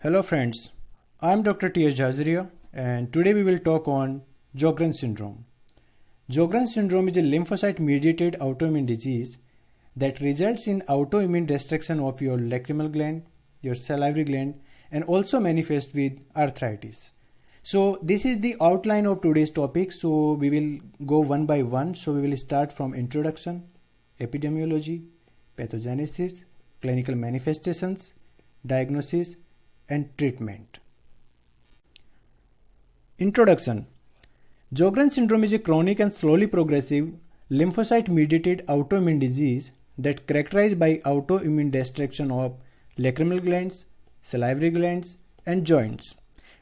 Hello friends, I am Dr. T.S. Jhazaria and today we will talk on Sjogren's syndrome. Sjogren's syndrome is a lymphocyte-mediated autoimmune disease that results in autoimmune destruction of your lacrimal gland, your salivary gland, and also manifests with arthritis. So this is the outline of today's topic. So we will go one by one. So we will start from introduction, epidemiology, pathogenesis, clinical manifestations, diagnosis, and treatment. Introduction. Sjogren's syndrome is a chronic and slowly progressive lymphocyte-mediated autoimmune disease that characterized by autoimmune destruction of lacrimal glands, salivary glands, and joints,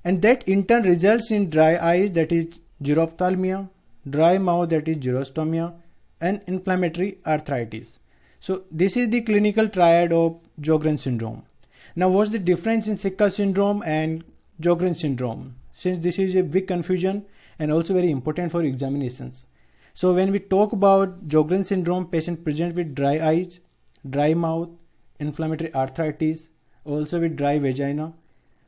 and that in turn results in dry eyes, that is xerophthalmia, dry mouth, that is xerostomia, and inflammatory arthritis. So this is the clinical triad of Sjogren's syndrome. Now, what's the difference in Sicca syndrome and Sjogren's syndrome? Since this is a big confusion and also very important for examinations. So when we talk about Sjogren's syndrome, patient present with dry eyes, dry mouth, inflammatory arthritis, also with dry vagina.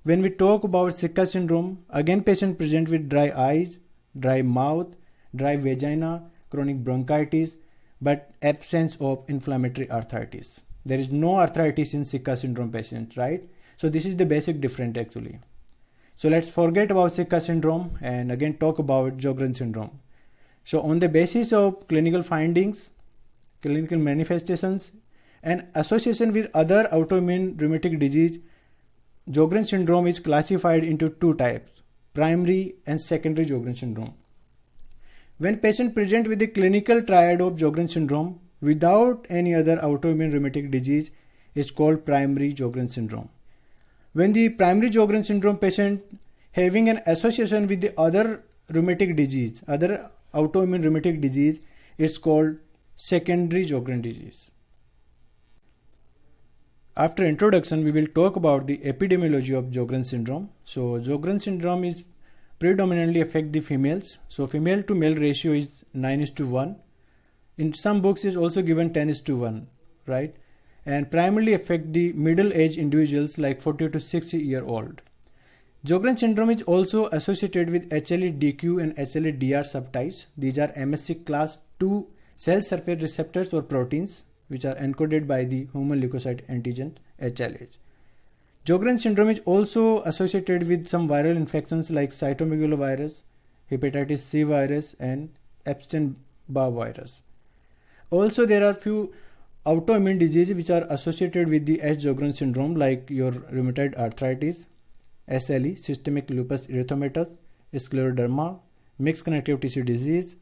When we talk about Sicca syndrome, again patient present with dry eyes, dry mouth, dry vagina, chronic bronchitis, but absence of inflammatory arthritis. There is no arthritis in Sicca syndrome patients, right? So this is the basic difference actually. So let's forget about Sicca syndrome and again talk about Sjogren's syndrome. So on the basis of clinical findings, clinical manifestations, and association with other autoimmune rheumatic disease, Sjogren's syndrome is classified into two types, primary and secondary Sjogren's syndrome. When patient present with the clinical triad of Sjogren's syndrome without any other autoimmune rheumatic disease is called primary Sjogren's syndrome. When the primary Sjogren's syndrome patient having an association with the other rheumatic disease, other autoimmune rheumatic disease, is called secondary Sjogren's disease. After introduction, we will talk about the epidemiology of Sjogren's syndrome. So Sjogren's syndrome is predominantly affect the females. So female to male ratio is 9:1. In some books is also given 10:1, right? And primarily affect the middle-aged individuals like 40 to 60-year-old. Sjogren's syndrome is also associated with HLA-DQ and HLA-DR subtypes. These are MSC class II cell surface receptors or proteins which are encoded by the human leukocyte antigen HLH. Sjogren's syndrome is also associated with some viral infections like cytomegalovirus, hepatitis C virus, and Epstein-Barr virus. Also, there are few autoimmune diseases which are associated with the Sjogren's syndrome, like your rheumatoid arthritis, SLE, systemic lupus erythematosus, scleroderma, mixed connective tissue disease,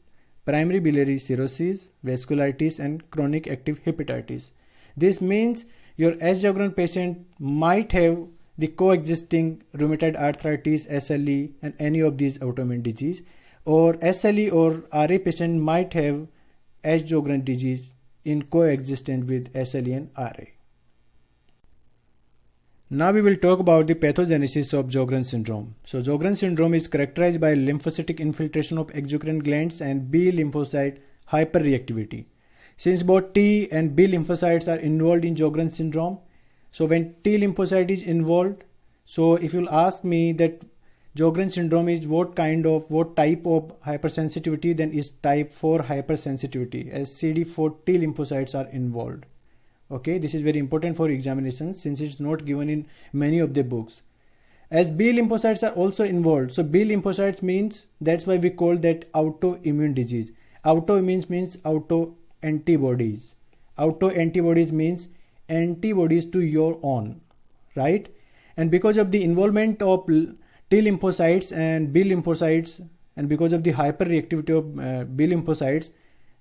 primary biliary cirrhosis, vasculitis, and chronic active hepatitis. This means your Sjogren patient might have the coexisting rheumatoid arthritis, SLE, and any of these autoimmune disease, or SLE or RA patient might have Sjogren disease in coexistence with SLE and RA. Now we will talk about the pathogenesis of Sjogren's syndrome. So Sjogren's syndrome is characterized by lymphocytic infiltration of exocrine glands and B lymphocyte hyperreactivity. Since both T and B lymphocytes are involved in Sjogren's syndrome, so when T lymphocyte is involved, so if you'll ask me that Sjogren's syndrome is what type of hypersensitivity, then is type 4 hypersensitivity, as CD4 T lymphocytes are involved. Okay, this is very important for examination since it's not given in many of the books. As B lymphocytes are also involved, so B lymphocytes means, that's why we call that autoimmune disease. Autoimmune means auto antibodies. Autoantibodies means antibodies to your own, right? And because of the involvement of T lymphocytes and B lymphocytes, and because of the hyperreactivity of B lymphocytes,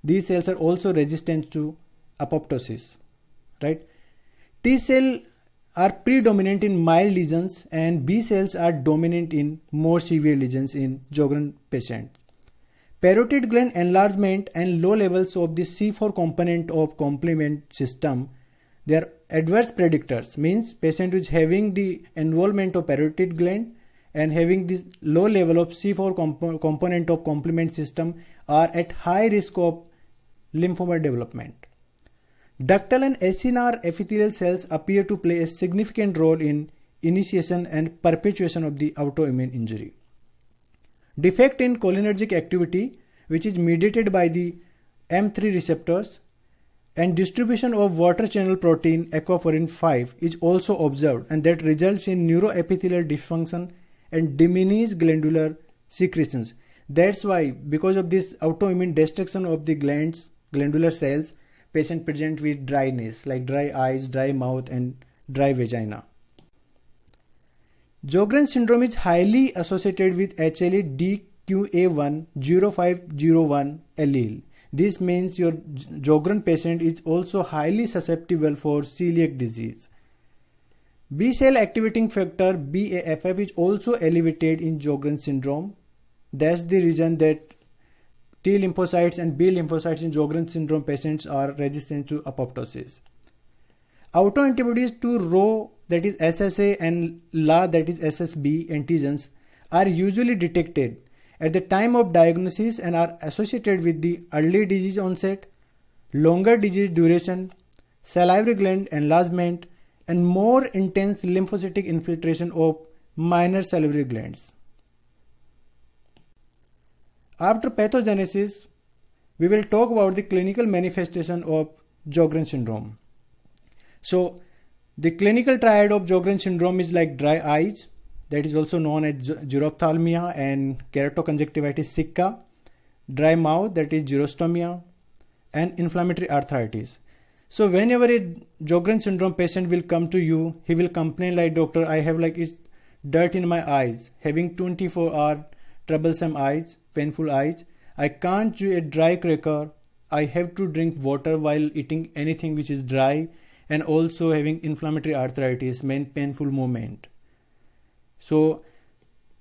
these cells are also resistant to apoptosis, right? T cells are predominant in mild lesions and B cells are dominant in more severe lesions in Sjogren patients. Parotid gland enlargement and low levels of the C4 component of complement system, they are adverse predictors, means patient is having the involvement of parotid gland and having this low level of C4 component of complement system are at high risk of lymphoma development. Ductal and acinar epithelial cells appear to play a significant role in initiation and perpetuation of the autoimmune injury. Defect in cholinergic activity, which is mediated by the M3 receptors, and distribution of water channel protein aquaporin 5 is also observed, and that results in neuroepithelial dysfunction and diminished glandular secretions. That's why, because of this autoimmune destruction of the glandular cells, patient present with dryness like dry eyes, dry mouth and dry vagina. Sjogren's syndrome is highly associated with HLA-DQA1 0501 allele. This means your Sjogren patient is also highly susceptible for celiac disease. B cell activating factor BAFF is also elevated in Sjogren syndrome. That's the reason that T lymphocytes and B lymphocytes in Sjogren syndrome patients are resistant to apoptosis. Autoantibodies to Rho, that is SSA, and La, that is SSB antigens are usually detected at the time of diagnosis and are associated with the early disease onset, longer disease duration, salivary gland enlargement, and more intense lymphocytic infiltration of minor salivary glands. After pathogenesis, we will talk about the clinical manifestation of Sjogren syndrome. So, the clinical triad of Sjogren syndrome is like dry eyes, that is also known as xerophthalmia and keratoconjunctivitis sicca, dry mouth, that is xerostomia, and inflammatory arthritis. So whenever a Sjogren syndrome patient will come to you, he will complain like, doctor, I have like dirt in my eyes, having 24-hour troublesome eyes, painful eyes. I can't chew a dry cracker. I have to drink water while eating anything which is dry, and also having inflammatory arthritis, painful movement. So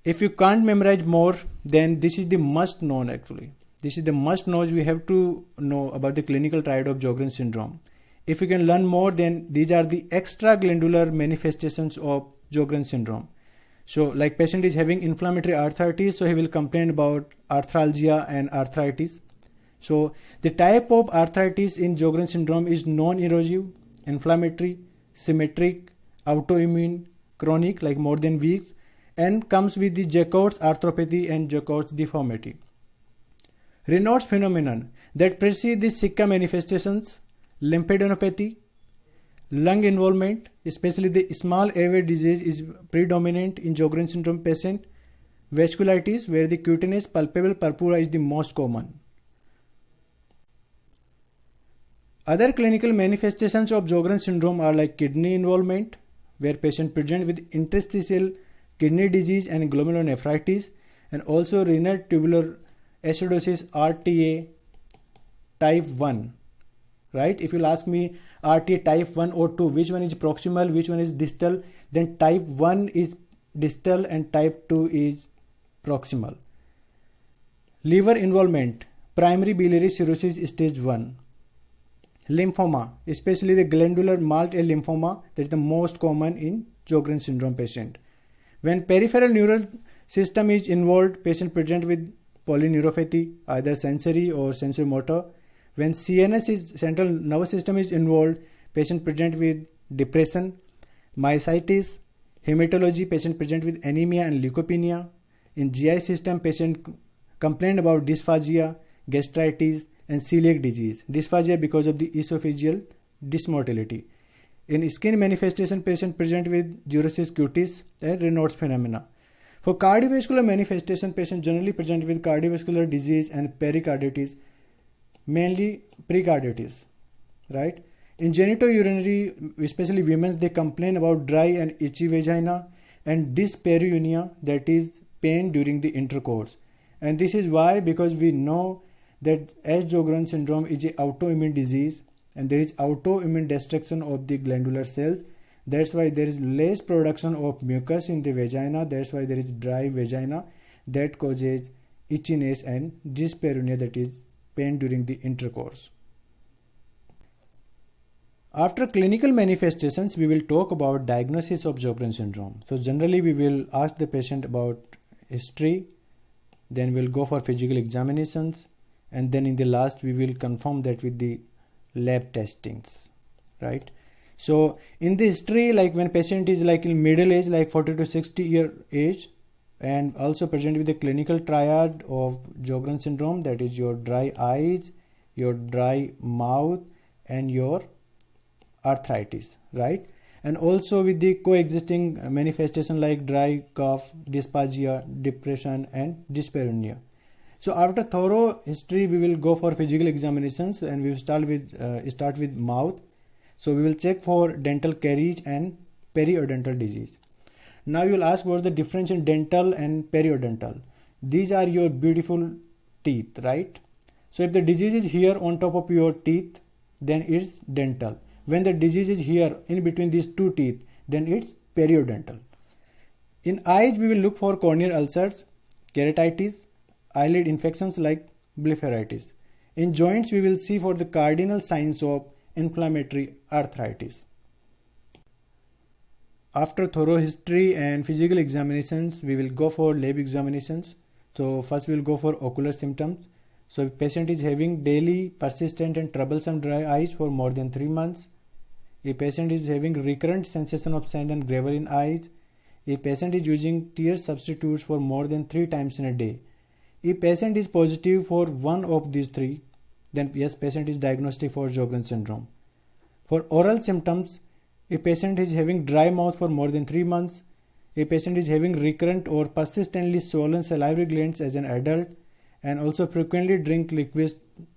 if you can't memorize more, then this is the must known actually. This is the must knows we have to know about the clinical triad of Sjogren syndrome. If you can learn more, then these are the extra glandular manifestations of Sjogren syndrome. So like patient is having inflammatory arthritis, so he will complain about arthralgia and arthritis. So the type of arthritis in Sjogren syndrome is non-erosive, inflammatory, symmetric, autoimmune, chronic like more than weeks, and comes with the Jacquard's arthropathy and Jacquard's deformity. Raynaud's phenomenon that precedes the sicca manifestations, lymphadenopathy, lung involvement, especially the small airway disease is predominant in Sjogren syndrome patient, vasculitis where the cutaneous palpable purpura is the most common. Other clinical manifestations of Sjogren syndrome are like kidney involvement, where patient present with interstitial kidney disease and glomerulonephritis, and also renal tubular acidosis RTA type 1. Right? If you'll ask me RTA type 1 or 2, which one is proximal, which one is distal, then type 1 is distal and type 2 is proximal. Liver involvement, primary biliary cirrhosis stage 1. Lymphoma, especially the glandular Malt A lymphoma, that is the most common in Sjogren syndrome patient. When peripheral neural system is involved, patient present with polyneuropathy, either sensory or sensory-motor. When CNS is central nervous system is involved, patient present with depression, myositis, hematology, patient present with anemia and leukopenia. In GI system, patient complained about dysphagia, gastritis, and celiac disease. Dysphagia because of the esophageal dysmotility. In skin manifestation, patient present with xerosis cutis and Raynaud's phenomena. For cardiovascular manifestation, patient generally present with cardiovascular disease and pericarditis, mainly precarditis, right? In genitourinary, especially women, they complain about dry and itchy vagina and dyspareunia, that is pain during the intercourse. And this is why, because we know that as Sjogren syndrome is an autoimmune disease and there is autoimmune destruction of the glandular cells. That's why there is less production of mucus in the vagina. That's why there is dry vagina that causes itchiness and dyspareunia, that is pain during the intercourse. After clinical manifestations, we will talk about diagnosis of Sjogren syndrome. So generally we will ask the patient about history, then we'll go for physical examinations, and then in the last we will confirm that with the lab testings, right? So in the history, like when patient is like in middle age, like 40 to 60-year age, and also present with the clinical triad of Sjogren's syndrome, that is your dry eyes, your dry mouth, and your arthritis, right? And also with the coexisting manifestation like dry cough, dysphagia, depression, and dyspareunia. So after thorough history, we will go for physical examinations, and we will start with mouth. So we will check for dental caries and periodontal disease. Now you will ask what's the difference in dental and periodontal. These are your beautiful teeth, right? So if the disease is here on top of your teeth, then it's dental. When the disease is here in between these two teeth, then it's periodontal. In eyes, we will look for corneal ulcers, keratitis, eyelid infections like blepharitis. In joints, we will see for the cardinal signs of inflammatory arthritis. After thorough history and physical examinations, we will go for lab examinations. So first we will go for ocular symptoms. So if patient is having daily persistent and troublesome dry eyes for more than 3 months, a patient is having recurrent sensation of sand and gravel in eyes, a patient is using tear substitutes for more than 3 times in a day, if patient is positive for one of these three, then yes, patient is diagnostic for Sjogren's syndrome. For oral symptoms, a patient is having dry mouth for more than 3 months, a patient is having recurrent or persistently swollen salivary glands as an adult, and also frequently drink liquids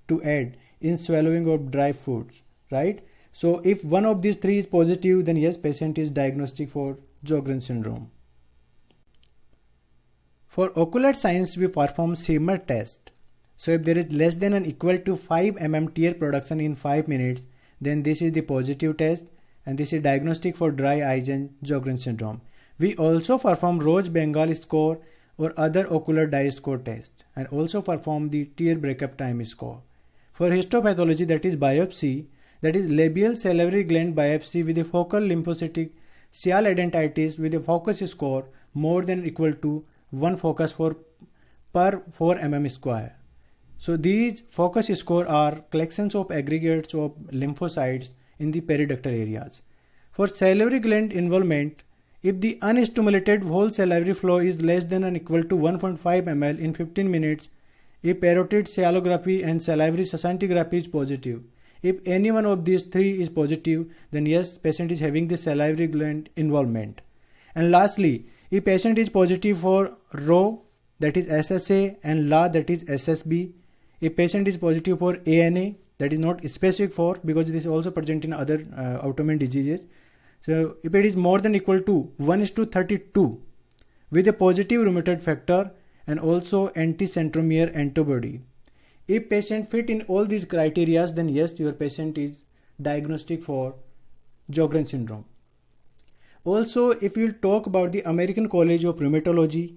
to aid in swallowing of dry foods, right? So if one of these three is positive, then yes, patient is diagnostic for Sjogren's syndrome. For ocular signs, we perform Schirmer test. So if there is less than or equal to 5 mm tear production in 5 minutes, then this is the positive test, and this is diagnostic for dry eyes and Sjogren's syndrome. We also perform Roche-Bengal score or other ocular dye score test, and also perform the tear breakup time score. For histopathology, that is biopsy, that is labial salivary gland biopsy with a focal lymphocytic sialadenitis with a focus score more than or equal to 1 focus per 4 mm square. So these focus score are collections of aggregates of lymphocytes in the periductal areas. For salivary gland involvement, if the unstimulated whole salivary flow is less than or equal to 1.5 ml in 15 minutes, a parotid sialography and salivary scintigraphy is positive. If any one of these three is positive, then yes, patient is having the salivary gland involvement. And lastly, if patient is positive for Rho, that is SSA, and La, that is SSB, if patient is positive for ANA, that is not specific for, because this is also present in other autoimmune diseases. So if it is more than or equal to 1:32 with a positive rheumatoid factor and also anti-centromere antibody. If patient fit in all these criteria, then yes, your patient is diagnostic for Sjogren's syndrome. Also, if you talk about the American College of Rheumatology,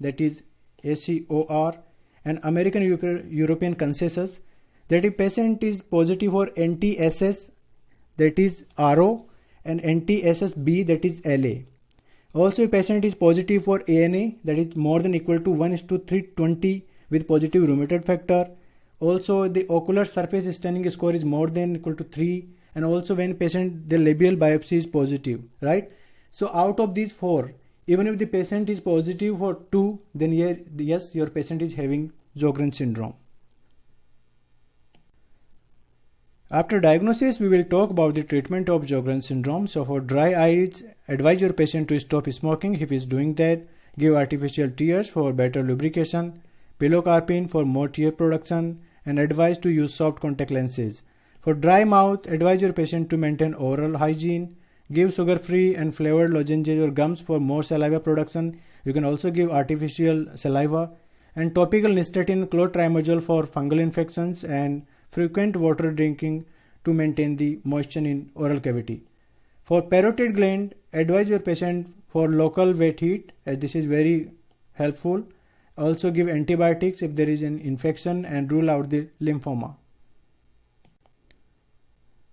that is ACOR, and American European Consensus, that if patient is positive for NTSS, that is RO, and NTSSB, that is LA. Also, if patient is positive for ANA, that is more than or equal to 1:320 with positive rheumatoid factor. Also, the ocular surface staining score is more than or equal to 3, and also when patient the labial biopsy is positive, right? So out of these 4, even if the patient is positive for 2, then yes, your patient is having Sjogren's syndrome. After diagnosis, we will talk about the treatment of Sjogren's syndrome. So for dry eyes, advise your patient to stop smoking if he is doing that. Give artificial tears for better lubrication, pilocarpine for more tear production, and advise to use soft contact lenses. For dry mouth, advise your patient to maintain oral hygiene. Give sugar-free and flavored lozenges or gums for more saliva production. You can also give artificial saliva. And topical nystatin clotrimazole for fungal infections, and frequent water drinking to maintain the moisture in oral cavity. For parotid gland, advise your patient for local wet heat, as this is very helpful. Also give antibiotics if there is an infection, and rule out the lymphoma.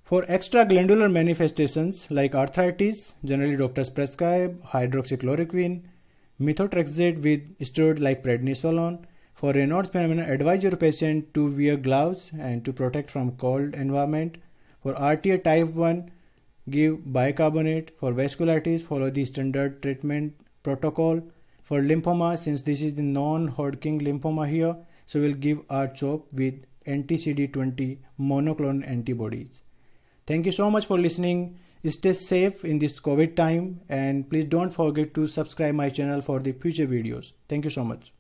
For extraglandular manifestations like arthritis, generally doctors prescribe hydroxychloroquine, methotrexate with steroid like prednisolone. For Raynaud's phenomenon, advise your patient to wear gloves and to protect from cold environment. For RTA type 1, give bicarbonate. For vasculitis, follow the standard treatment protocol. For lymphoma, since this is the non-Hodgkin lymphoma here, so we'll give R-CHOP with anti-CD20 monoclonal antibodies. Thank you so much for listening. Stay safe in this COVID time, and please don't forget to subscribe my channel for the future videos. Thank you so much.